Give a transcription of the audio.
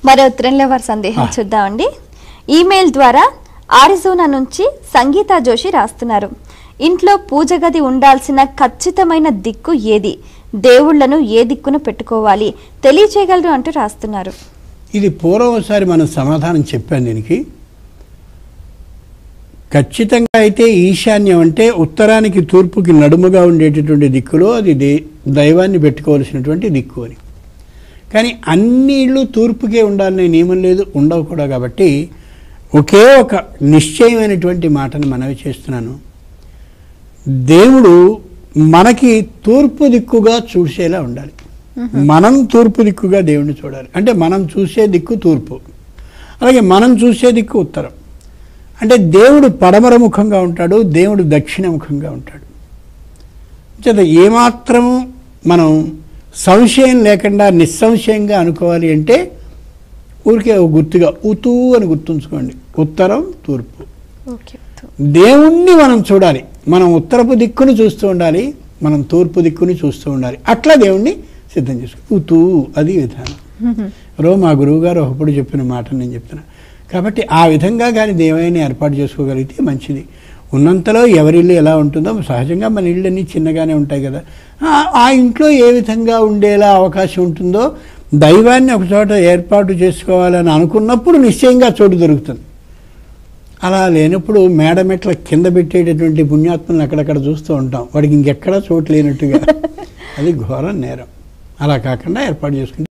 మరో ఉత్తరంలో వారి సందేహం చూద్దామండి. ఈమెయిల్ ద్వారా ఆరిజోనా నుంచి సంగీత జోషి రాస్తున్నారు. ఇంట్లో పూజ గది ఉండాల్సిన ఖచ్చితమైన దిక్కు ఏది, దేవుళ్లను ఏ దిక్కున పెట్టుకోవాలి తెలియచేయగలరు అంటూ రాస్తున్నారు. ఇది పూర్వసారి మనం సమాధానం చెప్పాను దీనికి. ఖచ్చితంగా అయితే ఈశాన్యం అంటే ఉత్తరానికి తూర్పుకి నడుముగా ఉండేటటువంటి దిక్కులో అది దైవాన్ని పెట్టుకోవాల్సినటువంటి దిక్కు అని. కానీ అన్ని ఇళ్ళు తూర్పుకే ఉండాలనే నియమం లేదు, ఉండవు కూడా. కాబట్టి ఒకే ఒక నిశ్చయమైనటువంటి మాటను మనవి చేస్తున్నాను. దేవుడు మనకి తూర్పు దిక్కుగా చూసేలా ఉండాలి. మనం తూర్పు దిక్కుగా దేవుడిని చూడాలి. అంటే మనం చూసే దిక్కు తూర్పు, అలాగే మనం చూసే దిక్కు ఉత్తరం. అంటే దేవుడు పడమర ముఖంగా ఉంటాడు, దేవుడు దక్షిణ ముఖంగా ఉంటాడు. చేత ఏమాత్రము మనం సంశయం లేకుండా నిస్సంశయంగా అనుకోవాలి అంటే ఊరికే గుర్తుగా ఉతూ అని గుర్తుంచుకోండి. ఉత్తరం తూర్పు. దేవుణ్ణి మనం చూడాలి. మనం ఉత్తరపు దిక్కును చూస్తూ ఉండాలి, మనం తూర్పు దిక్కుని చూస్తూ ఉండాలి. అట్లా దేవుణ్ణి సిద్ధం చేసుకో ఉతూ, అది విధానం. మా గురువు గారు ఒకప్పుడు చెప్పిన మాట నేను చెప్తున్నా. కాబట్టి ఆ విధంగా కానీ దేవాన్ని ఏర్పాటు చేసుకోగలిగితే మంచిది. ఉన్నంతలో ఎవరిల్లు ఎలా ఉంటుందో సహజంగా మన ఇళ్ళన్నీ చిన్నగానే ఉంటాయి కదా, ఆ ఇంట్లో ఏ విధంగా ఉండేలా అవకాశం ఉంటుందో దైవాన్ని ఒకచోట ఏర్పాటు చేసుకోవాలని అనుకున్నప్పుడు నిశ్చయంగా చోటు దొరుకుతుంది. అలా లేనప్పుడు మేడమెట్ల కింద పెట్టేటటువంటి పుణ్యాత్మలను అక్కడక్కడ చూస్తూ ఉంటాం, వాడికి ఇంకెక్కడా చోటు లేనట్టుగా. అది ఘోర నేరం. అలా కాకుండా ఏర్పాటు చేసుకుంటే